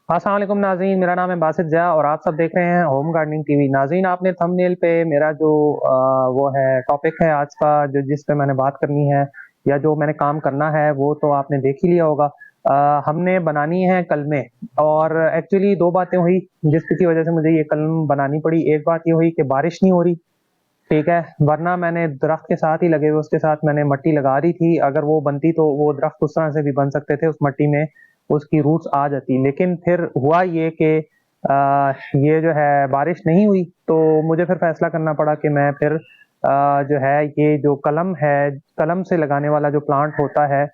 अस्सलाम वालेकुम नाज़रीन, मेरा नाम है बासित ज़िया और आप सब देख रहे हैं होम गार्डनिंग टीवी। नाज़रीन, आपने थंबनेल पे मेरा जो वो है टॉपिक है आज का, जो जिस पे मैंने बात करनी है या जो मैंने काम करना है वो तो आपने देख ही लिया होगा। हमने बनानी है कलमें। और एक्चुअली दो बातें हुई जिसकी वजह से मुझे ये कलम बनानी पड़ी। एक बात ये हुई कि बारिश नहीं हो रही, ठीक है, वरना मैंने दरख्त के साथ ही लगे हुए उसके साथ मैंने मिट्टी लगा दी थी। अगर वो बनती तो वो दरख्त उस तरह से भी बन सकते थे, उस मिट्टी में उसकी रूट्स आ जाती। लेकिन फिर हुआ ये कि ये जो है बारिश नहीं हुई, तो मुझे फिर फैसला करना पड़ा कि मैं फिर जो है ये जो कलम है, कलम से लगाने वाला जो प्लांट होता है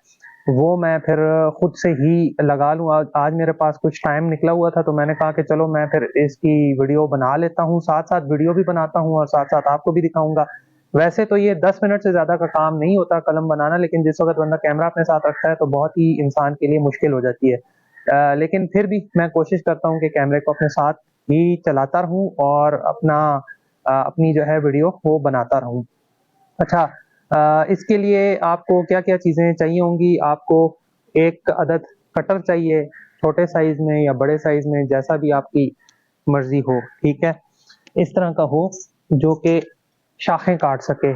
वो मैं फिर खुद से ही लगा लूँ। आज मेरे पास कुछ टाइम निकला हुआ था, तो मैंने कहा कि चलो मैं फिर इसकी वीडियो बना लेता हूँ, साथ-साथ वीडियो भी बनाता हूँ और साथ-साथ आपको भी दिखाऊँगा। वैसे तो ये 10 मिनट से ज़्यादा का काम नहीं होता कलम बनाना, लेकिन जिस वक़्त बंदा कैमरा अपने साथ रखता है तो बहुत ही इंसान के लिए मुश्किल हो जाती है। लेकिन फिर भी मैं कोशिश करता हूँ कि कैमरे को अपने साथ ही चलाता रहूँ और अपनी जो है वीडियो वो बनाता रहूँ। अच्छा, इसके लिए आपको क्या-क्या चीज़ें चाहिए होंगी? आपको एक अदद कटर चाहिए, छोटे साइज़ में या बड़े साइज़ में, जैसा भी आपकी मर्ज़ी हो, ठीक है? इस तरह का हो जो कि शाखें काट सके।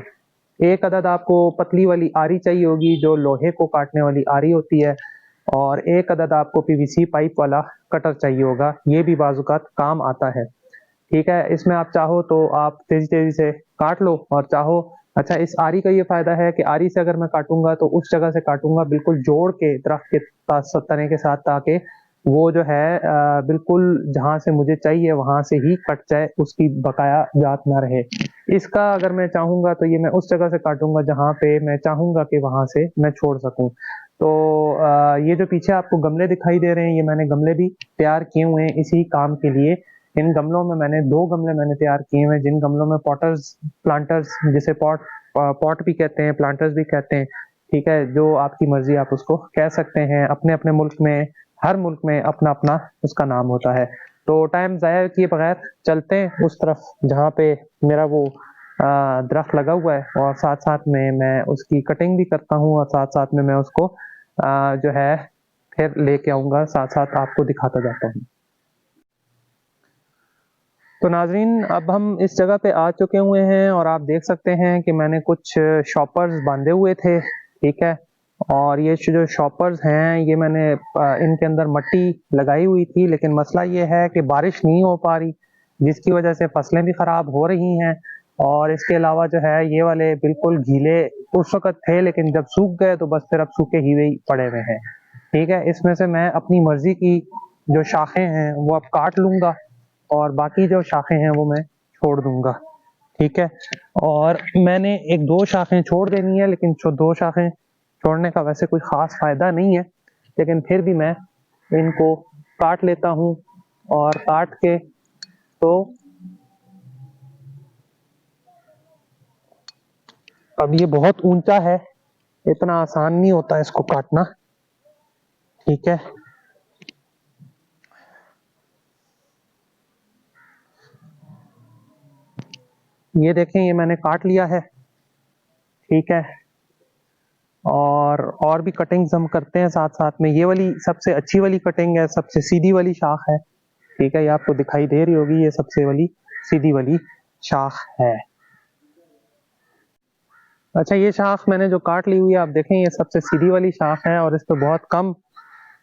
एक अदद आपको पतली वाली आरी चाहिए होगी जो लोहे को काटने वाली आरी होती है, और एक अदद आपको पीवीसी पाइप वाला कटर चाहिए होगा, ये भी बाज़-औक़ात काम आता है। ठीक है, इसमें आप चाहो तो आप तेज़ी-तेज़ी से काट लो और चाहो। अच्छा, इस आरी का ये फ़ायदा है कि आरी से अगर मैं काटूँगा तो उस जगह से काटूँगा बिल्कुल जोड़ के दरख़्त के तने के साथ, ताकि वो जो है बिल्कुल जहाँ से मुझे चाहिए वहाँ से ही कट जाए, उसकी बकाया जात ना रहे। इसका अगर मैं चाहूँगा तो ये मैं उस जगह से काटूँगा जहाँ पे मैं चाहूँगा कि वहाँ से मैं छोड़ सकूँ। तो ये जो पीछे आपको गमले दिखाई दे रहे हैं, ये मैंने गमले भी तैयार किए हुए हैं इसी काम के लिए। इन गमलों में मैंने 2 गमले मैंने तैयार किए हुए हैं, जिन गमलों में पॉटर्स प्लांटर्स जिसे पॉट भी कहते हैं, प्लांटर्स भी कहते हैं, ठीक है? जो आपकी मर्ज़ी आप उसको कह सकते हैं। अपने-अपने मुल्क में, हर मुल्क में अपना-अपना उसका नाम होता है। तो टाइम ज़ाया किए बगैर चलते हैं उस तरफ जहाँ पे मेरा वो दरख़्त लगा हुआ है, और साथ-साथ में मैं उसकी कटिंग भी करता हूँ और साथ-साथ में मैं उसको जो है फिर लेके आऊँगा, साथ-साथ आपको दिखाता जाता हूँ। तो नाज़रीन, अब हम इस जगह पे आ चुके हुए हैं और आप देख सकते हैं कि मैंने कुछ शॉपर्स बाँधे हुए थे, ठीक है? और ये जो शॉपर्स हैं, ये मैंने इनके अंदर मिट्टी लगाई हुई थी, लेकिन मसला ये है कि बारिश नहीं हो पा रही, जिसकी वजह से फसलें भी ख़राब हो रही हैं। और इसके अलावा जो है ये वाले बिल्कुल गीले उस वक़्त थे, लेकिन जब सूख गए तो बस फिर अब सूखे ही पड़े हुए हैं, ठीक है? इसमें से मैं अपनी मर्ज़ी की जो शाखें हैं, वो अब काट लूँगा और बाकी जो शाखें हैं वो मैं छोड़ दूँगा, ठीक है? और मैंने 1-2 शाखें छोड़ देनी है, लेकिन जो 2 शाखें छोड़ने का वैसे कोई ख़ास फ़ायदा नहीं है, लेकिन फिर भी मैं इनको काट लेता हूँ। और काट के तो अब ये बहुत ऊँचा है, इतना आसान नहीं होता इसको काटना, ठीक है? ये देखें, ये मैंने काट लिया है, ठीक है? और भी कटिंग्स हम करते हैं साथ-साथ में। ये वाली सबसे अच्छी वाली कटिंग है, सबसे सीधी वाली शाख है, ठीक है? ये आपको दिखाई दे रही होगी, ये सबसे वाली सीधी वाली शाख है। अच्छा, ये शाख मैंने जो काट ली हुई है, आप देखें ये सबसे सीधी वाली शाख है और इस पे बहुत कम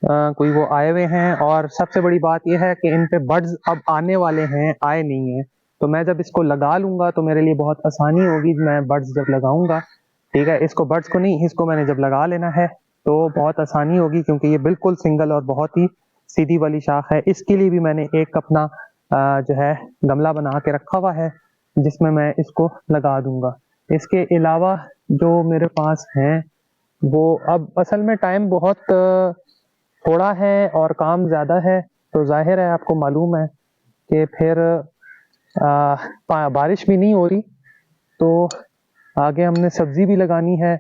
कोई वो आए हुए हैं। और सबसे बड़ी बात ये है कि इन पे बड्स अब आने वाले हैं, आए नहीं हैं। तो मैं जब इसको लगा लूँगा तो मेरे लिए बहुत आसानी होगी, मैं बड्स जब लगाऊँगा, ठीक है? इसको बड्स को नहीं, इसको मैंने जब लगा लेना है तो बहुत आसानी होगी, क्योंकि ये बिल्कुल सिंगल और बहुत ही सीधी वाली शाख है। इसके लिए भी मैंने एक अपना जो है गमला बना के रखा हुआ है, जिसमें मैं इसको लगा दूँगा। इसके अलावा जो मेरे पास हैं, वो अब असल में टाइम बहुत थोड़ा है और काम ज़्यादा है, तो ज़ाहिर है आपको मालूम है कि फिर बारिश भी नहीं हो रही, तो आगे हमने सब्ज़ी भी लगानी है,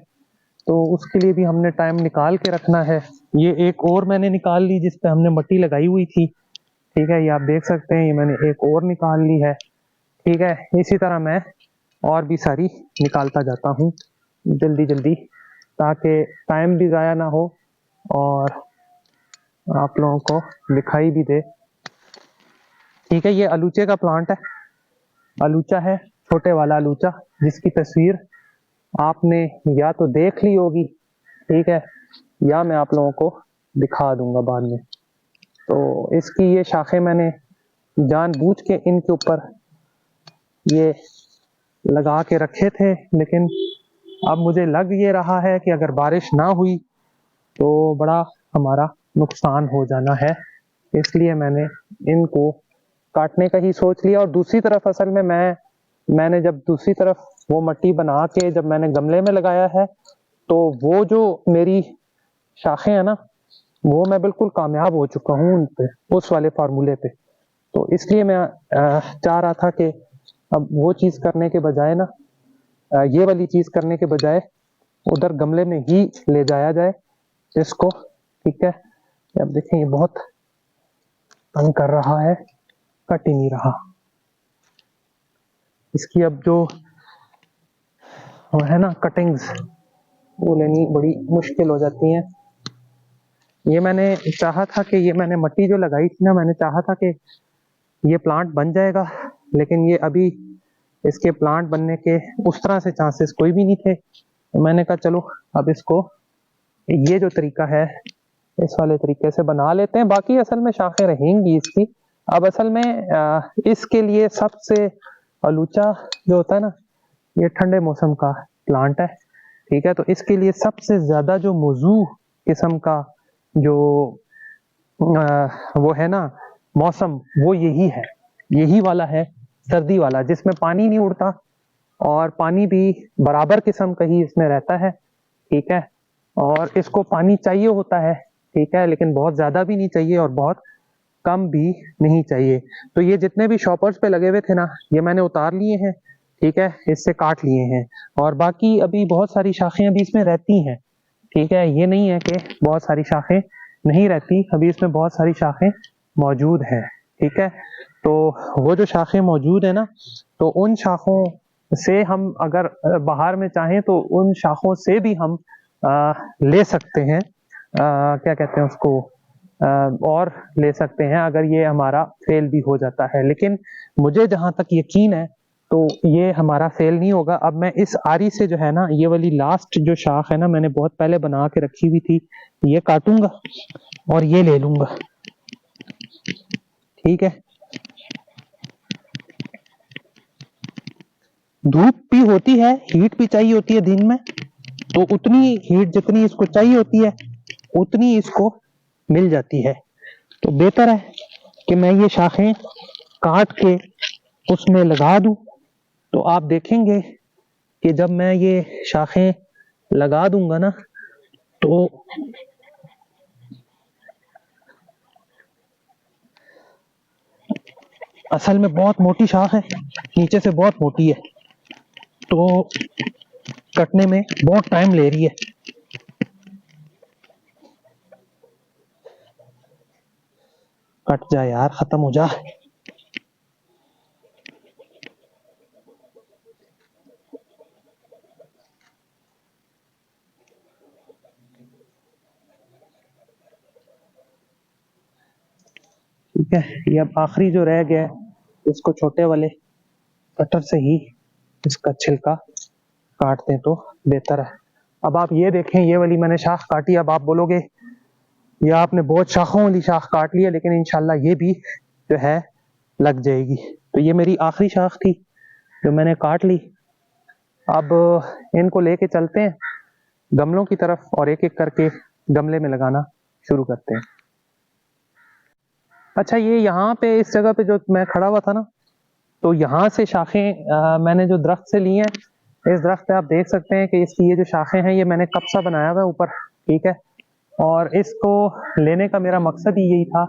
तो उसके लिए भी हमने टाइम निकाल के रखना है। ये एक और मैंने निकाल ली जिस पे हमने मिट्टी लगाई हुई थी, ठीक है? ये आप देख सकते हैं, ये मैंने एक और निकाल ली है, ठीक है? इसी तरह मैं और भी सारी निकालता जाता हूँ जल्दी-जल्दी, ताकि टाइम भी ज़ाया ना हो और आप लोगों को दिखाई भी दे। ठीक है, ये अलूचे का प्लांट है, अलूचा है, छोटे वाला अलूचा, जिसकी तस्वीर आपने या तो देख ली होगी, ठीक है, या मैं आप लोगों को दिखा दूंगा बाद में। तो इसकी ये शाखें मैंने जानबूझ के इनके ऊपर ये लगा के रखे थे, लेकिन अब मुझे लग ये रहा है कि अगर बारिश ना हुई तो बड़ा हमारा नुकसान हो जाना है, इसलिए मैंने इनको काटने का ही सोच लिया। और दूसरी तरफ असल में मैंने जब दूसरी तरफ वो मिट्टी बना के जब मैंने गमले में लगाया है, तो वो जो मेरी शाखें हैं ना, वो मैं बिल्कुल कामयाब हो चुका हूँ उन पे, उस वाले फार्मूले पे। तो इसलिए मैं चाह रहा था कि अब वो चीज़ करने के बजाय ना, ये वाली चीज़ करने के बजाय उधर गमले में ही ले जाया जाए इसको। ठीक है, अब देखें ये बहुत तंग कर रहा है, कट ही नहीं रहा। इसकी अब जो वो है ना कटिंग्स, वो लेनी बड़ी मुश्किल हो जाती हैं। ये मैंने चाहा था कि ये मैंने मिट्टी जो लगाई थी ना, मैंने चाहा था कि ये प्लांट बन जाएगा, लेकिन ये अभी इसके प्लांट बनने के उस तरह से चांसेस कोई भी नहीं थे। तो मैंने कहा चलो अब इसको ये जो तरीका है इस वाले तरीके से बना लेते हैं, बाकी असल में शाखें रहेंगी इसकी। अब असल में इसके लिए सबसे अलूचा जो होता है ना, ये ठंडे मौसम का प्लांट है, ठीक है। तो इसके लिए सबसे ज्यादा जो मौजू किस्म का जो वो है ना मौसम, वो यही है, यही वाला है, सर्दी वाला, जिसमें पानी नहीं उड़ता और पानी भी बराबर किस्म का ही इसमें रहता है, ठीक है। और इसको पानी चाहिए होता है, ठीक है, लेकिन बहुत ज्यादा भी नहीं चाहिए और बहुत कम भी नहीं चाहिए। तो ये जितने भी शॉपर्स पे लगे हुए थे ना, ये मैंने उतार लिए हैं, ठीक है, इससे काट लिए हैं। और बाकी अभी बहुत सारी शाखें अभी इसमें रहती हैं, ठीक है, ये नहीं है कि बहुत सारी शाखें नहीं रहती, अभी इसमें बहुत सारी शाखें मौजूद हैं, ठीक है। तो वो जो शाखें मौजूद है ना, तो उन शाखों से हम अगर बाहर में चाहें तो उन शाखों से भी हम ले सकते हैं, क्या कहते हैं उसको, और ले सकते हैं अगर ये हमारा फेल भी हो जाता है। लेकिन मुझे जहां तक यकीन है तो ये हमारा फेल नहीं होगा। अब मैं इस आरी से जो है ना, ये वाली लास्ट जो शाख है ना, मैंने बहुत पहले बना के रखी हुई थी, ये काटूंगा और ये ले लूंगा, ठीक है। धूप भी होती है, हीट भी चाहिए होती है दिन में, तो उतनी हीट जितनी इसको चाहिए होती है उतनी इसको मिल जाती है। तो बेहतर है कि मैं ये शाखें काट के उसमें लगा दूं। तो आप देखेंगे कि जब मैं ये शाखें लगा दूंगा ना, तो असल में बहुत मोटी शाख है, नीचे से बहुत मोटी है, तो कटने में बहुत टाइम ले रही है। कट जा यार, खत्म हो जा। ठीक है, ये अब आखिरी जो रह गया है, इसको छोटे वाले कटर से ही इसका छिलका काट दें तो बेहतर है। अब आप ये देखें, ये वाली मैंने शाख काटी। अब आप बोलोगे ये आपने बहुत शाखों वाली शाख काट ली है, लेकिन इंशाल्लाह ये भी जो है लग जाएगी। तो ये मेरी आखिरी शाख थी जो मैंने काट ली। अब इनको लेके चलते हैं गमलों की तरफ और एक एक करके गमले में लगाना शुरू करते हैं। अच्छा, ये यहाँ पे इस जगह पे जो मैं खड़ा हुआ था ना, तो यहाँ से शाखें मैंने जो दरख्त से ली हैं, इस दरख्त पे आप देख सकते हैं कि इसकी ये जो शाखें हैं, ये मैंने कप सा बनाया हुआ है ऊपर, ठीक है। और इसको लेने का मेरा मकसद ही यही था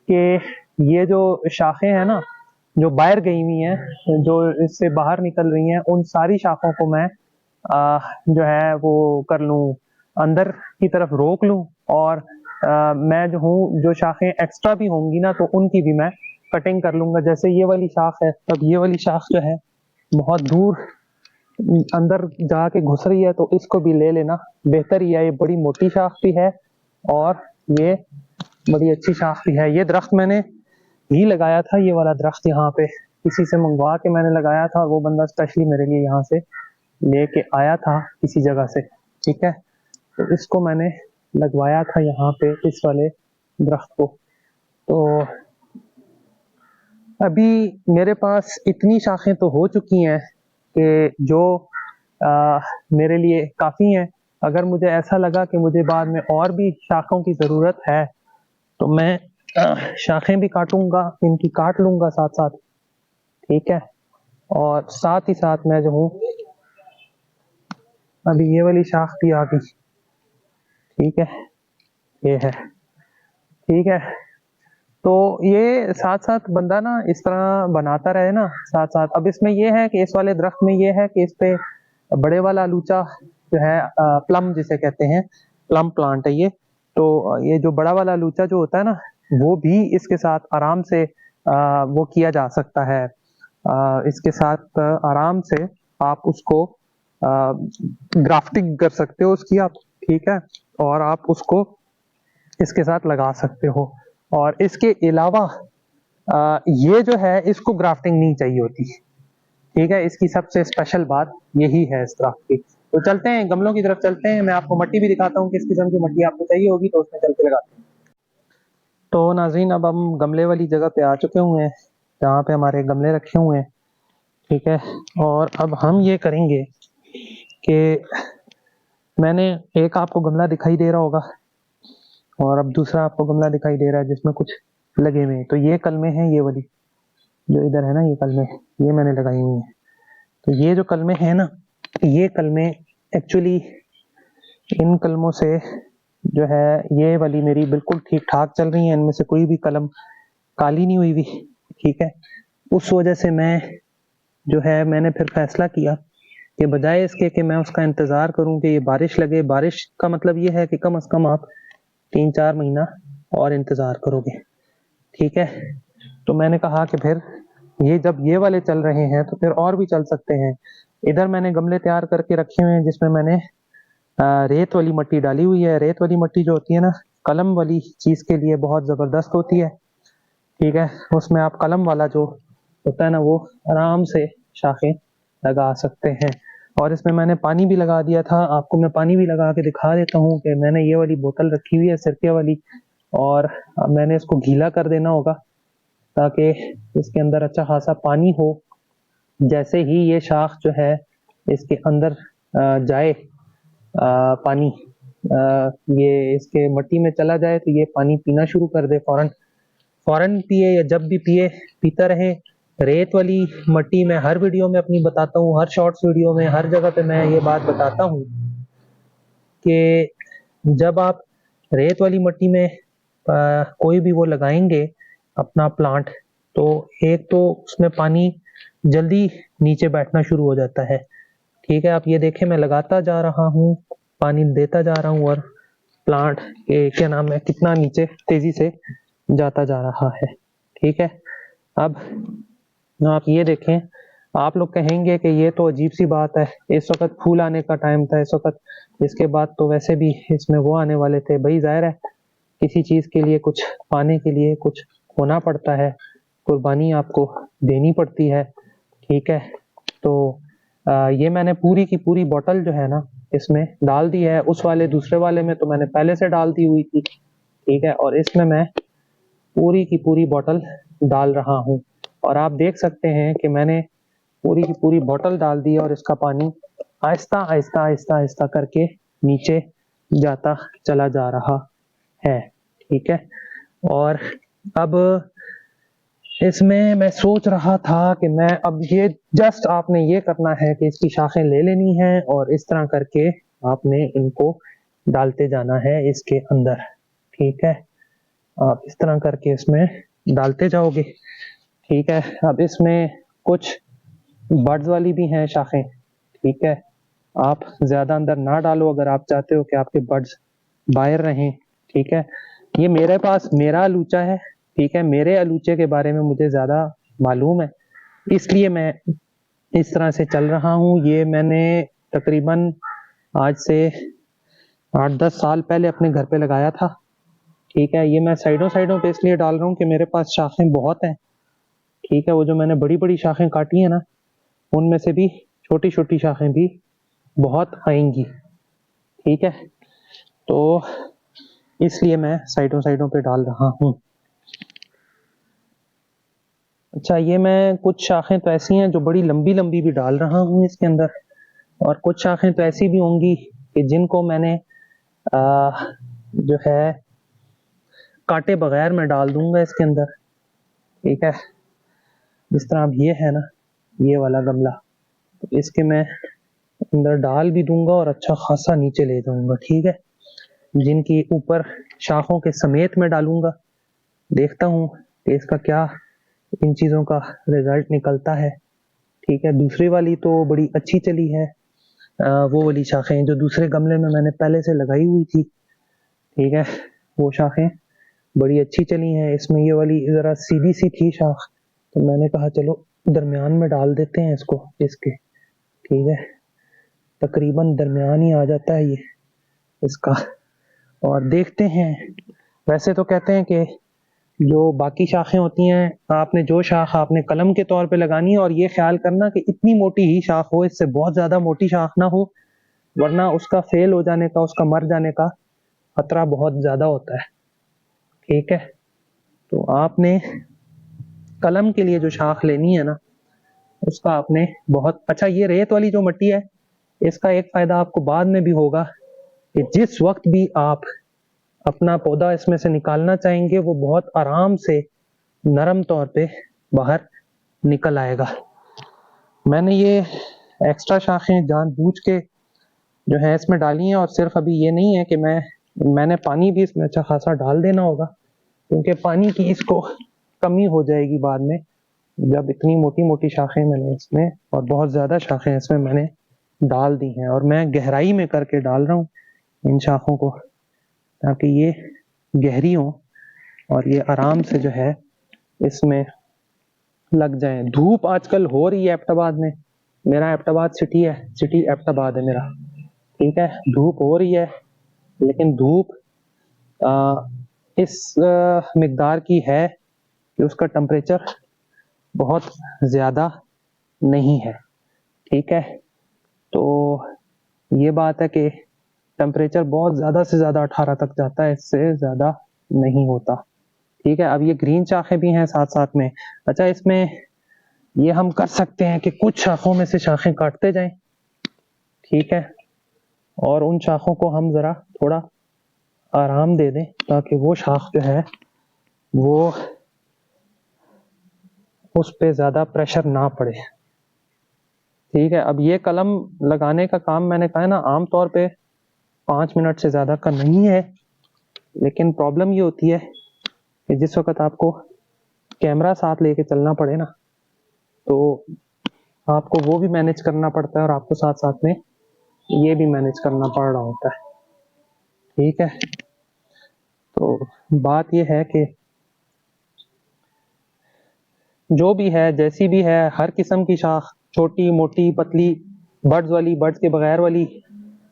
कि ये जो शाखें हैं ना, जो बाहर गई हुई हैं, जो इससे बाहर निकल रही हैं, उन सारी शाखों को मैं जो है वो कर लूँ, अंदर की तरफ रोक लूँ। और मैं जो हूँ, जो शाखें एक्स्ट्रा भी होंगी ना, तो उनकी भी मैं कटिंग कर लूंगा। जैसे ये वाली शाख है, तब ये वाली शाख जो है बहुत दूर अंदर जाके घुस रही है, तो इसको भी ले लेना बेहतर ही है। ये बड़ी मोटी शाख भी है और ये बड़ी अच्छी शाख भी है। ये दरख्त मैंने ही लगाया था, ये वाला दरख्त यहाँ पे किसी से मंगवा के मैंने लगाया था, वो बंदा स्पेशली मेरे लिए यहाँ से लेके आया था किसी जगह से, ठीक है। तो इसको मैंने लगवाया था यहाँ पे, इस वाले दरख्त को। तो अभी मेरे पास इतनी शाखें तो हो चुकी हैं कि जो मेरे लिए काफ़ी हैं। अगर मुझे ऐसा लगा कि मुझे बाद में और भी शाखों की ज़रूरत है तो मैं शाखें भी काटूंगा, इनकी काट लूंगा साथ साथ, ठीक है। और साथ ही साथ मैं जो हूँ, अभी ये वाली शाख भी आ गई, ठीक है, ये है, ठीक है। तो ये साथ साथ बंदा ना इस तरह बनाता रहे ना साथ साथ। अब इसमें ये है कि इस वाले दरख्त में ये है कि इस पे बड़े वाला आलूचा जो है, प्लम जिसे कहते हैं, प्लम प्लांट है ये। तो ये जो बड़ा वाला आलूचा जो होता है ना, वो भी इसके साथ आराम से वो किया जा सकता है। इसके साथ आराम से आप उसको ग्राफ्टिंग कर सकते हो उसकी आप, ठीक है। और आप उसको इसके साथ लगा सकते हो। और इसके अलावा ये जो है, इसको ग्राफ्टिंग नहीं चाहिए होती, ठीक है। इसकी सबसे स्पेशल बात यही है इस दरख्त की। तो चलते हैं गमलों की तरफ, चलते हैं, मैं आपको मट्टी भी दिखाता हूँ, किस किस्म की मट्टी आपको चाहिए होगी तो उसमें चल के लगाते हैं। तो नाज़रीन, अब हम गमले वाली जगह पे आ चुके हुए हैं जहाँ पे हमारे गमले रखे हुए हैं, ठीक है। और अब हम ये करेंगे कि मैंने एक आपको गमला दिखाई दे रहा होगा और अब दूसरा आपको गमला दिखाई दे रहा है जिसमें कुछ लगे हुए हैं। तो ये कलमे हैं, ये वाली जो इधर है ना, ये कलमे ये मैंने लगाई हुई है। तो ये जो कलमे हैं ना, ये कलमे एक्चुअली, इन कलमों से जो है, ये वाली मेरी बिल्कुल ठीक ठाक चल रही है, इनमें से कोई भी कलम काली नहीं हुई भी, ठीक है। उस वजह से मैं जो है, मैंने फिर फैसला किया कि बजाय इसके कि मैं उसका इंतजार करूं कि ये बारिश लगे, बारिश का मतलब ये है कि कम से कम आप 3-4 महीना और इंतजार करोगे, ठीक है। तो मैंने कहा कि फिर ये जब ये वाले चल रहे हैं तो फिर और भी चल सकते हैं। इधर मैंने गमले तैयार करके रखे हुए हैं जिसमें मैंने रेत वाली मिट्टी डाली हुई है। रेत वाली मिट्टी जो होती है ना, कलम वाली चीज के लिए बहुत जबरदस्त होती है, ठीक है। उसमें आप कलम वाला जो होता है ना, वो आराम से शाखें लगा सकते हैं। और इसमें मैंने पानी भी लगा दिया था, आपको मैं पानी भी लगा के दिखा देता हूँ कि मैंने ये वाली बोतल रखी हुई है सिरके वाली, और अब मैंने इसको गीला कर देना होगा ताकि इसके अंदर अच्छा खासा पानी हो। जैसे ही ये शाख जो है इसके अंदर जाए पानी, ये इसके मिट्टी में चला जाए तो ये पानी पीना शुरू कर दे फौरन फौरन पिए, या जब भी पिए पीता रहे। रेत वाली मिट्टी मैं हर वीडियो में अपनी बताता हूँ, हर शॉर्ट्स वीडियो में, हर जगह पे मैं ये बात बताता हूँ कि जब आप रेत वाली मिट्टी में कोई भी वो लगाएंगे अपना प्लांट, तो एक तो उसमें पानी जल्दी नीचे बैठना शुरू हो जाता है, ठीक है। आप ये देखें, मैं लगाता जा रहा हूँ, पानी देता जा रहा हूँ और प्लांट के क्या नाम है कितना नीचे तेजी से जाता जा रहा है, ठीक है। अब आप ये देखें, आप लोग कहेंगे कि ये तो अजीब सी बात है, इस वक्त फूल आने का टाइम था, इस वक्त, इसके बाद तो वैसे भी इसमें वो आने वाले थे। भाई जाहिर है, किसी चीज के लिए कुछ पाने के लिए कुछ होना पड़ता है, कुर्बानी आपको देनी पड़ती है, ठीक है। तो ये मैंने पूरी की पूरी बोतल जो है ना इसमें डाल दी है। उस वाले दूसरे वाले में तो मैंने पहले से डाल दी हुई थी, ठीक है। और इसमें मैं पूरी की पूरी बोतल डाल रहा हूँ और आप देख सकते हैं कि मैंने पूरी की पूरी बोतल डाल दी और इसका पानी आहिस्ता आहिस्ता आहिस्ता आहिस्ता करके नीचे जाता चला जा रहा है, ठीक है। और अब इसमें मैं सोच रहा था कि मैं अब ये जस्ट आपने ये करना है कि इसकी शाखें ले लेनी है और इस तरह करके आपने इनको डालते जाना है इसके अंदर, ठीक है। आप इस तरह करके इसमें डालते जाओगे, ठीक है। अब इसमें कुछ बड्स वाली भी हैं शाखें, ठीक है। आप ज्यादा अंदर ना डालो अगर आप चाहते हो कि आपके बड्स बाहर रहें, ठीक है। ये मेरे पास मेरा आलूचा है, ठीक है। मेरे आलूचे के बारे में मुझे ज्यादा मालूम है, इसलिए मैं इस तरह से चल रहा हूँ। ये मैंने तकरीबन आज से 8-10 साल पहले अपने घर पे लगाया था, ठीक है, ये मैं साइडों साइडों पे इसलिए डाल रहा हूँ कि मेरे पास शाखें बहुत हैं। ठीक है, वो जो मैंने बड़ी बड़ी शाखें काटी है ना, उनमें से भी छोटी छोटी शाखें भी बहुत आएंगी। ठीक है, तो इसलिए मैं साइडों साइडों पे डाल रहा हूँ। अच्छा, ये मैं कुछ शाखें तो ऐसी हैं जो बड़ी लंबी लंबी भी डाल रहा हूँ इसके अंदर, और कुछ शाखें तो ऐसी भी होंगी कि जिनको मैंने जो है काटे बगैर मैं डाल दूंगा इसके अंदर। ठीक है, जिस तरह अब ये है ना, ये वाला गमला, तो इसके मैं अंदर डाल भी दूंगा और अच्छा खासा नीचे ले जाऊंगा। ठीक है, जिनकी ऊपर शाखों के समेत मैं डालूंगा। देखता हूँ कि इसका क्या इन चीज़ों का रिजल्ट निकलता है। ठीक है, दूसरी वाली तो बड़ी अच्छी चली है, वो वाली शाखें जो दूसरे गमले में मैंने पहले से लगाई हुई थी। ठीक है, वो शाखें बड़ी अच्छी चली हैं। इसमें ये वाली ज़रा सीधी सी थी शाख, तो मैंने कहा चलो दरमियान में डाल देते हैं इसको, इसके। ठीक है, तकरीबन दरमियान ही आ जाता है ये इसका, और देखते हैं। वैसे तो कहते हैं कि जो बाकी शाखें होती हैं, आपने जो शाख आपने कलम के तौर पे लगानी है, और ये ख्याल करना कि इतनी मोटी ही शाख हो, इससे बहुत ज़्यादा मोटी शाख ना हो, वरना उसका फेल हो जाने का, उसका मर जाने का खतरा बहुत ज़्यादा होता है। ठीक है, तो आपने कलम के लिए जो शाख लेनी है ना, उसका आपने बहुत अच्छा, ये रेत वाली जो मिट्टी है, इसका एक फायदा आपको बाद में भी होगा कि जिस वक्त भी आप अपना पौधा इसमें से निकालना चाहेंगे, वो बहुत आराम से नरम तौर पे बाहर निकल आएगा। मैंने ये एक्स्ट्रा शाखें जानबूझ के जो है इसमें डाली हैं, और सिर्फ अभी ये नहीं है कि मैंने पानी भी इसमें अच्छा खासा डाल देना होगा, क्योंकि पानी की इसको कमी हो जाएगी बाद में, जब इतनी मोटी मोटी शाखें मैंने इसमें और बहुत ज़्यादा शाखें इसमें मैंने डाल दी हैं। और मैं गहराई में करके डाल रहा हूँ इन शाखों को, ताकि ये गहरी हो और ये आराम से जो है इसमें लग जाए। धूप आजकल हो रही है एबटाबाद में, मेरा एबटाबाद सिटी है, सिटी एबटाबाद है मेरा। ठीक है, धूप हो रही है, लेकिन धूप इस मिकदार की है कि उसका टेम्परेचर बहुत ज़्यादा नहीं है। ठीक है, तो ये बात है कि टेम्परेचर बहुत ज़्यादा से ज़्यादा 18 तक जाता है, इससे ज़्यादा नहीं होता। ठीक है, अब ये ग्रीन शाखें भी हैं साथ साथ में। अच्छा, इसमें ये हम कर सकते हैं कि कुछ शाखों में से शाखें काटते जाएं। ठीक है, और उन शाखों को हम ज़रा थोड़ा आराम दे दें, ताकि वो शाख जो है वो उस पे ज़्यादा प्रेशर ना पड़े। ठीक है, अब ये कलम लगाने का काम मैंने कहा है ना, आम तौर पे 5 मिनट से ज़्यादा का नहीं है, लेकिन प्रॉब्लम ये होती है कि जिस वक्त आपको कैमरा साथ लेके चलना पड़े ना, तो आपको वो भी मैनेज करना पड़ता है, और आपको साथ साथ में ये भी मैनेज करना पड़ रहा होता है। ठीक है, तो बात ये है कि जो भी है, जैसी भी है, हर किस्म की शाख, छोटी मोटी पतली, बड्स वाली, बड्स के बगैर वाली,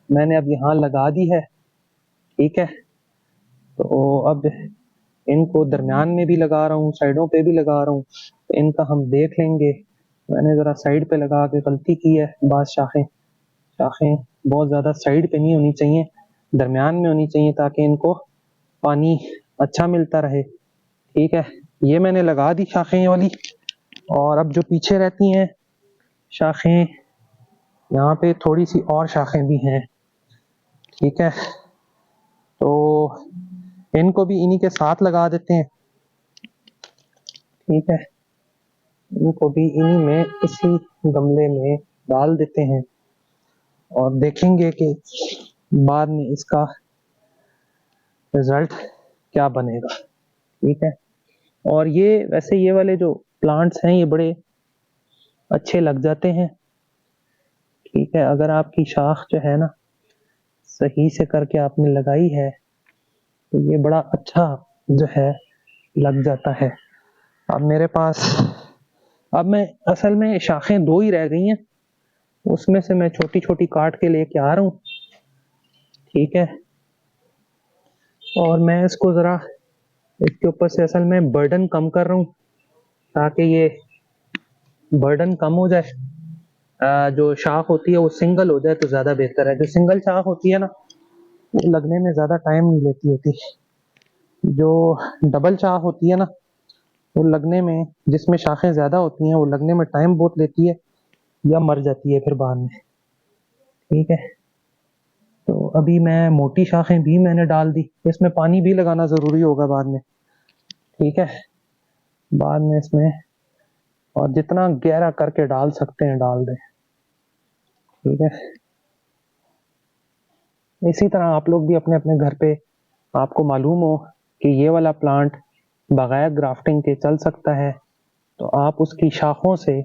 मैंने अब यहाँ लगा दी है। ठीक है, तो अब इनको दरमियान में भी लगा रहा हूँ, साइडों पे भी लगा रहा हूँ, तो इनका हम देख लेंगे। मैंने ज़रा साइड पे लगा के गलती की है। बाज़ शाखें शाखें बहुत ज़्यादा साइड पे नहीं होनी चाहिए, दरमियान में होनी चाहिए, ताकि इनको पानी अच्छा मिलता रहे। ठीक है, ये मैंने लगा दी शाखें ये वाली, और अब जो पीछे रहती हैं शाखें, यहाँ पे थोड़ी सी और शाखें भी हैं। ठीक है, तो इनको भी इन्हीं के साथ लगा देते हैं। ठीक है, इनको भी इन्हीं में, इसी गमले में डाल देते हैं, और देखेंगे कि बाद में इसका रिजल्ट क्या बनेगा। ठीक है, और ये वैसे ये वाले जो प्लांट्स हैं, ये बड़े अच्छे लग जाते हैं। ठीक है, अगर आपकी शाख जो है ना सही से करके आपने लगाई है, तो ये बड़ा अच्छा जो है लग जाता है। अब मेरे पास, अब मैं असल में शाखें 2 ही रह गई हैं, उसमें से मैं छोटी छोटी काट के लेके आ रहा हूँ। ठीक है, और मैं इसको ज़रा इसके ऊपर से असल में बर्डन कम कर रहा हूँ ताकि ये बर्डन कम हो जाए। जो शाख होती है वो सिंगल हो जाए तो ज़्यादा बेहतर है। जो सिंगल शाख होती है ना वो लगने में ज़्यादा टाइम नहीं लेती होती। जो डबल शाख होती है ना वो लगने में, जिसमें शाखें ज़्यादा होती हैं, वो लगने में टाइम बहुत लेती है या मर जाती है फिर बाद में। ठीक है, तो अभी मैं मोटी शाखें भी मैंने डाल दी। इसमें पानी भी लगाना ज़रूरी होगा बाद में। ठीक है, बाद में इसमें और जितना गहरा करके डाल सकते हैं डाल दें। ठीक है, इसी तरह आप लोग भी अपने अपने घर पे, आपको मालूम हो कि ये वाला प्लांट बगैर ग्राफ्टिंग के चल सकता है, तो आप उसकी शाखों से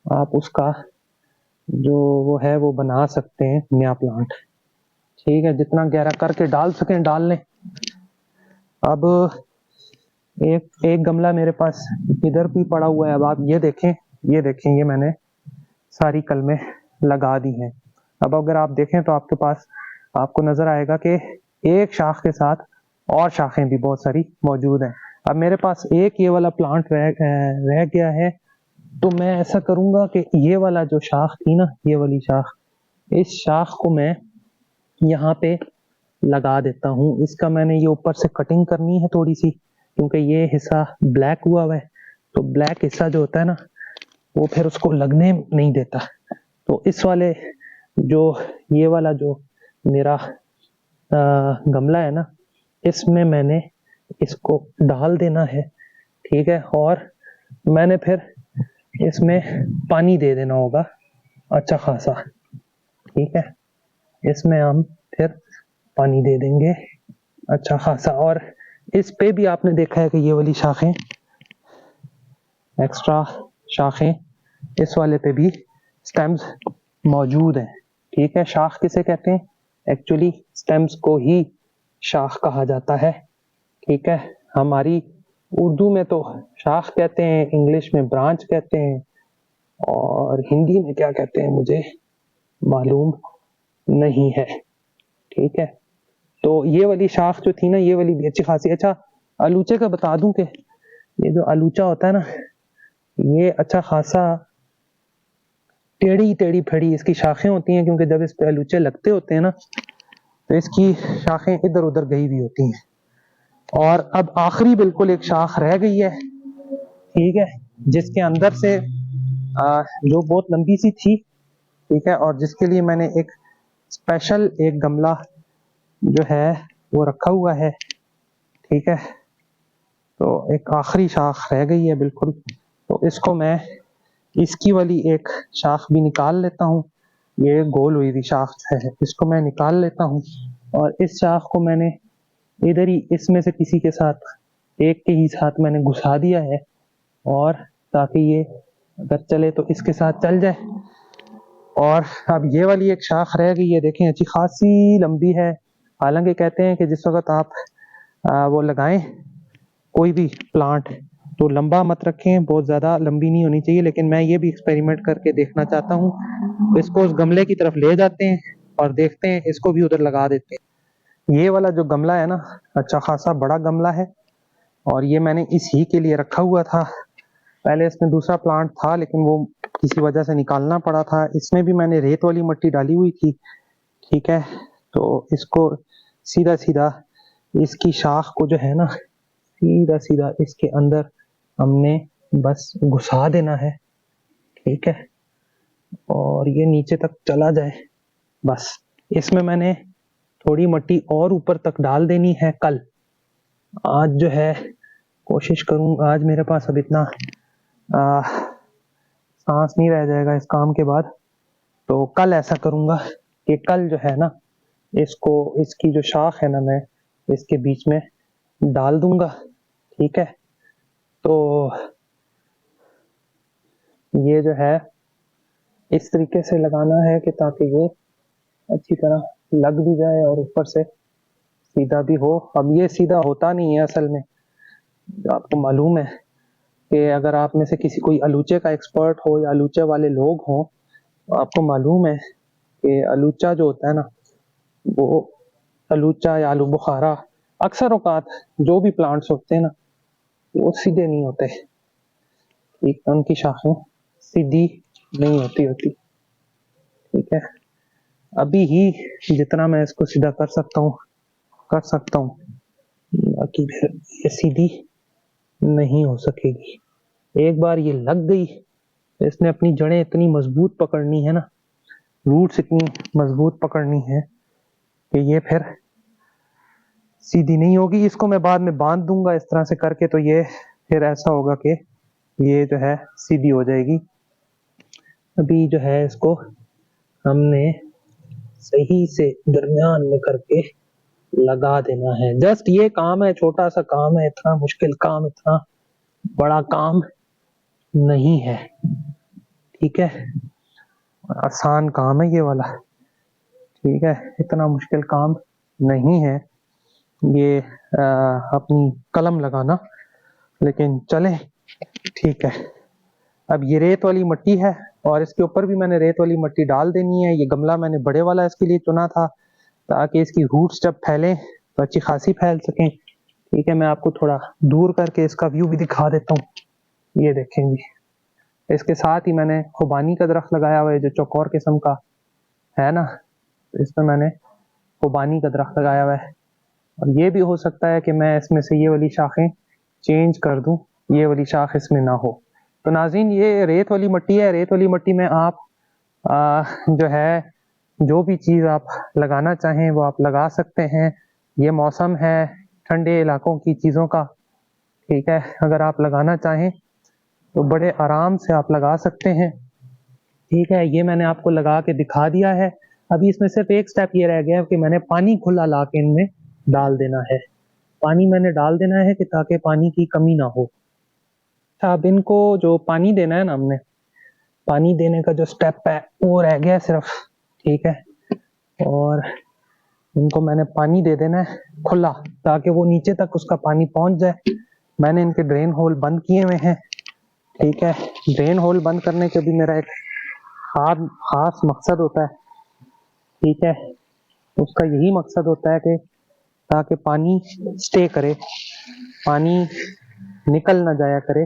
आप उसका जो वो है वो बना सकते हैं नया प्लांट। ठीक है, जितना गहरा करके डाल सकें डाल लें। अब एक एक गमला मेरे पास इधर भी पड़ा हुआ है। अब आप ये देखें, ये मैंने सारी कलमें लगा दी हैं। अब अगर आप देखें तो आपके पास आपको नजर आएगा कि एक शाख के साथ और शाखें भी बहुत सारी मौजूद हैं। अब मेरे पास एक ये वाला प्लांट रह गया है, तो मैं ऐसा करूंगा कि ये वाला जो शाख थी ना, ये वाली शाख, इस शाख को मैं यहाँ पे लगा देता हूँ। इसका मैंने ये ऊपर से कटिंग करनी है थोड़ी सी, क्योंकि ये हिस्सा ब्लैक हुआ है, तो ब्लैक हिस्सा जो होता है ना वो फिर उसको लगने नहीं देता। तो इस वाले जो ये वाला जो मेरा गमला है ना, इसमें मैंने इसको डाल देना है। ठीक है, और मैंने फिर इसमें पानी दे देना होगा अच्छा खासा। ठीक है, इसमें हम फिर पानी दे देंगे अच्छा खासा। और इस पे भी आपने देखा है कि ये वाली शाखें, एक्स्ट्रा शाखें, इस वाले पे भी स्टेम्स मौजूद हैं। ठीक है, शाख किसे कहते हैं? एक्चुअली स्टेम्स को ही शाख कहा जाता है। ठीक है, हमारी उर्दू में तो शाख कहते हैं, इंग्लिश में ब्रांच कहते हैं, और हिंदी में क्या कहते हैं मुझे मालूम नहीं है। ठीक है, तो ये वाली शाख जो थी ना, ये वाली भी अच्छी खासी। अच्छा, आलूचे का बता दूं कि ये जो आलूचा होता है ना, ये अच्छा खासा टेढ़ी टेढ़ी फेढ़ी इसकी शाखें होती हैं, क्योंकि जब इस पे आलूचे लगते होते हैं ना तो इसकी शाखें इधर उधर गई हुई होती हैं। और अब आखिरी बिल्कुल एक शाख रह गई है। ठीक है, जिसके अंदर से जो बहुत लंबी सी थी। ठीक है, और जिसके लिए मैंने एक स्पेशल एक गमला जो है वो रखा हुआ है। ठीक है, तो एक आखिरी शाख रह गई है बिल्कुल, तो इसको मैं इसकी वाली एक शाख भी निकाल लेता हूँ। ये गोल हुई हुई शाख है, इसको मैं निकाल लेता हूँ, और इस शाख को मैंने इधर ही इसमें से किसी के साथ, एक के ही साथ मैंने घुसा दिया है, और ताकि ये अगर चले तो इसके साथ चल जाए। और अब ये वाली एक शाख रह गई है, देखें अच्छी खासी लंबी है। हालांकि कहते हैं कि जिस वक्त आप वो लगाएं कोई भी प्लांट तो लंबा मत रखें, बहुत ज़्यादा लंबी नहीं होनी चाहिए। लेकिन मैं ये भी एक्सपेरिमेंट करके देखना चाहता हूँ। इसको उस गमले की तरफ ले जाते हैं और देखते हैं, इसको भी उधर लगा देते हैं। ये वाला जो गमला है ना, अच्छा खासा बड़ा गमला है, और ये मैंने इस ही के लिए रखा हुआ था। पहले इसमें दूसरा प्लांट था लेकिन वो किसी वजह से निकालना पड़ा था। इसमें भी मैंने रेत वाली मिट्टी डाली हुई थी। ठीक है, तो इसको सीधा सीधा इसकी शाख को जो है ना, सीधा सीधा इसके अंदर हमने बस घुसा देना है। ठीक है, और ये नीचे तक चला जाए बस। इसमें मैंने थोड़ी मिट्टी और ऊपर तक डाल देनी है कल। आज जो है कोशिश करूँ, आज मेरे पास अब इतना सांस नहीं रह जाएगा इस काम के बाद, तो कल ऐसा करूंगा कि कल जो है ना, इसको, इसकी जो शाख है ना, मैं इसके बीच में डाल दूंगा। ठीक है, तो ये जो है इस तरीके से लगाना है कि ताकि ये अच्छी तरह लग भी जाए और ऊपर से सीधा भी हो। अब ये सीधा होता नहीं है असल में, आपको मालूम है कि अगर आप में से किसी कोई आलूचे का एक्सपर्ट हो या आलूचे वाले लोग हों, तो आपको मालूम है कि आलूचा जो होता है ना, वो आलूचा या आलू बुखारा अक्सर औकात जो भी प्लांट्स होते हैं ना वो सीधे नहीं होते, ठीक है, उनकी शाखें सीधी नहीं होती। ठीक है, अभी ही जितना मैं इसको सीधा कर सकता हूँ, बाकी फिर ये सीधी नहीं हो सकेगी। एक बार ये लग गई, इसने अपनी जड़ें इतनी मजबूत पकड़नी है ना, रूट्स इतनी मजबूत पकड़नी है कि ये फिर सीधी नहीं होगी। इसको मैं बाद में बांध दूंगा इस तरह से करके, तो ये फिर ऐसा होगा कि ये जो है सीधी हो जाएगी। अभी जो है इसको हमने सही से दरमियान में करके लगा देना है। जस्ट ये काम है, छोटा सा काम है, इतना मुश्किल काम, इतना बड़ा काम नहीं है। ठीक है, आसान काम है ये वाला। ठीक है, इतना मुश्किल काम नहीं है ये अपनी कलम लगाना, लेकिन चले ठीक है। अब ये रेत वाली मिट्टी है और इसके ऊपर भी मैंने रेत वाली मिट्टी डाल देनी है। ये गमला मैंने बड़े वाला इसके लिए चुना था ताकि इसकी रूट्स जब फैलें तो अच्छी खासी फैल सकें। ठीक है, मैं आपको थोड़ा दूर करके इसका व्यू भी दिखा देता हूँ। ये देखेंगे, इसके साथ ही मैंने खुबानी का दरख्त लगाया हुआ है जो चौकोर किस्म का है ना, इसमें मैंने खुबानी का दरख्त लगाया हुआ है। और ये भी हो सकता है कि मैं इसमें से ये वाली शाखें चेंज कर दूं, ये वाली शाख इसमें ना हो। तो नाज़रीन, ये रेत वाली मिट्टी है। रेत वाली मिट्टी में आप जो है जो भी चीज़ आप लगाना चाहें वो आप लगा सकते हैं। ये मौसम है ठंडे इलाकों की चीज़ों का। ठीक है, अगर आप लगाना चाहें तो बड़े आराम से आप लगा सकते हैं। ठीक है, ये मैंने आपको लगा के दिखा दिया है। अभी इसमें सिर्फ एक स्टेप ये रह गया है कि मैंने पानी खुला ला के इनमें डाल देना है। पानी मैंने डाल देना है कि ताकि पानी की कमी ना हो। अब इनको जो पानी देना है ना, हमने पानी देने का जो स्टेप है वो रह गया सिर्फ। ठीक है, और इनको मैंने पानी दे देना है खुला ताकि वो नीचे तक उसका पानी पहुंच जाए। मैंने इनके ड्रेन होल बंद किए हुए हैं। ठीक है, ड्रेन होल बंद करने के भी मेरा एक खास मकसद होता है। ठीक है, उसका यही मकसद होता है कि ताकि पानी स्टे करे, पानी निकल ना जाया करे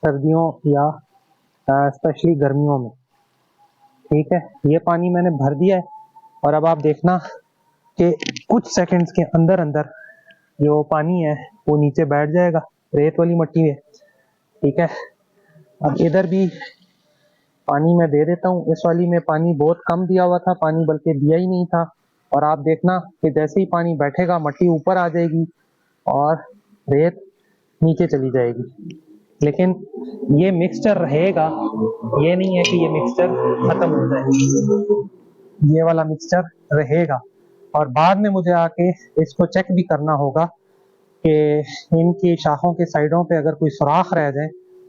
सर्दियों या स्पेशली गर्मियों में। ठीक है, ये पानी मैंने भर दिया है और अब आप देखना कि कुछ सेकंड्स के अंदर अंदर जो पानी है वो नीचे बैठ जाएगा रेत वाली मिट्टी में। ठीक है, अब इधर भी पानी मैं दे देता हूँ। इस वाली में पानी बहुत कम दिया हुआ था, पानी बल्कि दिया ही नहीं था। और आप देखना कि जैसे ही पानी बैठेगा मिट्टी ऊपर आ जाएगी और रेत नीचे चली जाएगी। लेकिन ये मिक्सचर रहेगा, ये नहीं है कि ये मिक्सचर खत्म हो जाए, ये वाला मिक्सचर रहेगा। और बाद में मुझे आके इसको चेक भी करना होगा कि इनकी शाखों के साइडों पे अगर कोई सुराख रह जाए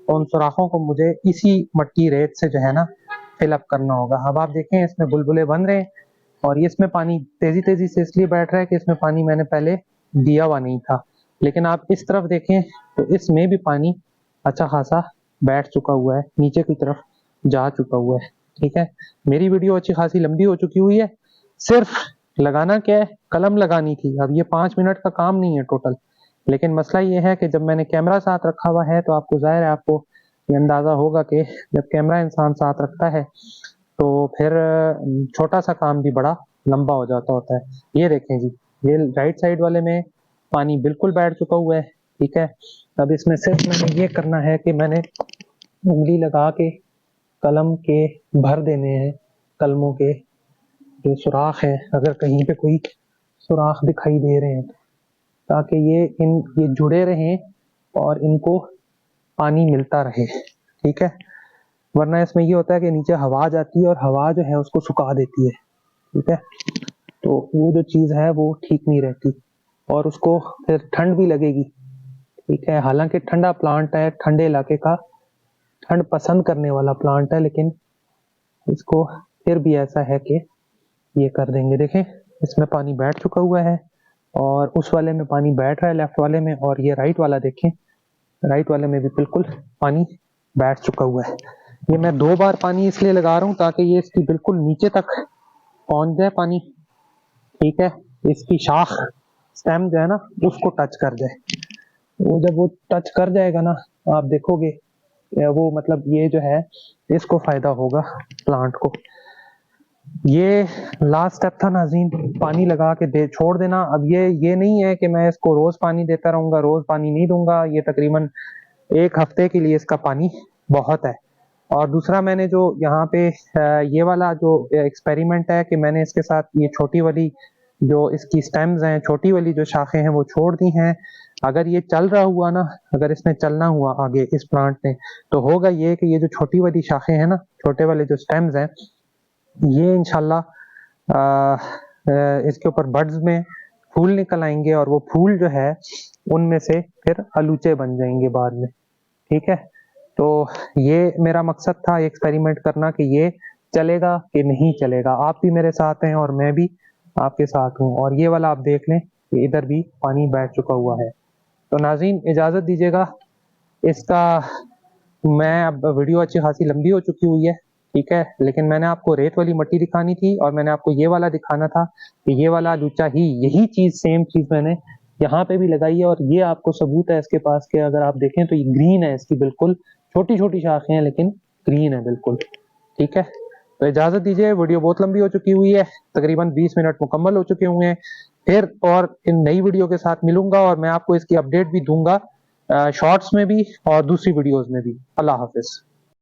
तो उन सुराखों को मुझे इसी मट्टी रेत से जो है ना फिलअप करना होगा। अब आप देखें इसमें बुलबुले बन रहे हैं और ये इसमें पानी तेजी तेजी से इसलिए बैठ रहा है कि इसमें पानी मैंने पहले दिया हुआ नहीं था। लेकिन आप इस तरफ देखें तो इसमें भी पानी अच्छा खासा बैठ चुका हुआ है, नीचे की तरफ जा चुका हुआ है। ठीक है, मेरी वीडियो अच्छी खासी लंबी हो चुकी हुई है। सिर्फ लगाना क्या है, कलम लगानी थी। अब ये 5 मिनट का काम नहीं है टोटल, लेकिन मसला ये है कि जब मैंने कैमरा साथ रखा हुआ है तो आपको जाहिर है आपको ये अंदाजा होगा कि जब कैमरा इंसान साथ रखता है तो फिर छोटा सा काम भी बड़ा लंबा हो जाता होता है। ये देखें जी, ये राइट साइड वाले में पानी बिल्कुल बैठ चुका हुआ है। ठीक है, अब इसमें सिर्फ मैंने ये करना है कि मैंने उंगली लगा के कलम के भर देने हैं, कलमों के जो सुराख है अगर कहीं पे कोई सुराख दिखाई दे रहे हैं ताकि ये जुड़े रहें और इनको पानी मिलता रहे। ठीक है, वरना इसमें ये होता है कि नीचे हवा जाती है और हवा जो है उसको सुखा देती है। ठीक है, तो वो जो चीज़ है वो ठीक नहीं रहती और उसको फिर ठंड भी लगेगी। ठीक है, हालांकि ठंडा प्लांट है, ठंडे इलाके का ठंड पसंद करने वाला प्लांट है, लेकिन इसको फिर भी ऐसा है कि ये कर देंगे। देखें इसमें पानी बैठ चुका हुआ है और उस वाले में पानी बैठ रहा है लेफ्ट वाले में, और ये राइट वाला देखें, राइट वाले में भी बिल्कुल पानी बैठ चुका हुआ है। ये मैं 2 बार पानी इसलिए लगा रहा हूँ ताकि ये इसकी बिल्कुल नीचे तक पहुंच जाए पानी। ठीक है, इसकी शाख स्टेम जो है ना उसको टच कर जाए। वो जब वो टच कर जाएगा ना, आप देखोगे वो मतलब ये जो है इसको फायदा होगा प्लांट को। ये लास्ट स्टेप था नाज़रीन, पानी लगा के दे छोड़ देना। अब ये नहीं है कि मैं इसको रोज पानी देता रहूंगा, रोज पानी नहीं दूंगा। ये तकरीबन 1 हफ्ते के लिए इसका पानी बहुत है। और दूसरा मैंने जो यहाँ पे ये वाला जो एक्सपेरिमेंट है कि मैंने इसके साथ ये छोटी वाली जो इसकी स्टेम्स हैं, छोटी वाली जो शाखें हैं वो छोड़ दी हैं। अगर ये चल रहा हुआ ना, अगर इसने चलना हुआ आगे इस प्लांट ने, तो होगा ये कि ये जो छोटी वाली शाखें हैं ना, छोटे वाले जो स्टेम्स हैं, ये इंशाल्लाह इसके ऊपर बड्स में फूल निकल आएंगे और वो फूल जो है उनमें से फिर अलूचे बन जाएंगे बाद में। ठीक है, तो ये मेरा मकसद था एक्सपेरिमेंट करना कि ये चलेगा कि नहीं चलेगा। आप भी मेरे साथ हैं और मैं भी आपके साथ हूँ। और ये वाला आप देख लें कि इधर भी पानी बैठ चुका हुआ है। तो नाज़रीन इजाजत दीजिएगा, इसका मैं अब वीडियो अच्छी खासी लंबी हो चुकी हुई है, ठीक है, लेकिन मैंने आपको रेत वाली मिट्टी दिखानी थी और मैंने आपको ये वाला दिखाना था कि ये वाला लूचा ही, यही चीज सेम चीज मैंने यहाँ पे भी लगाई है। और ये आपको सबूत है इसके पास के, अगर आप देखें तो ये ग्रीन है, इसकी बिल्कुल छोटी छोटी शाखें हैं लेकिन ग्रीन है बिल्कुल। ठीक है, तो इजाजत दीजिए, वीडियो बहुत लंबी हो चुकी हुई है, तकरीबन 20 मिनट मुकम्मल हो चुके हुए हैं। फिर और इन नई वीडियो के साथ मिलूंगा और मैं आपको इसकी अपडेट भी दूंगा, शॉर्ट्स में भी और दूसरी वीडियोस में भी। अल्लाह हाफिज।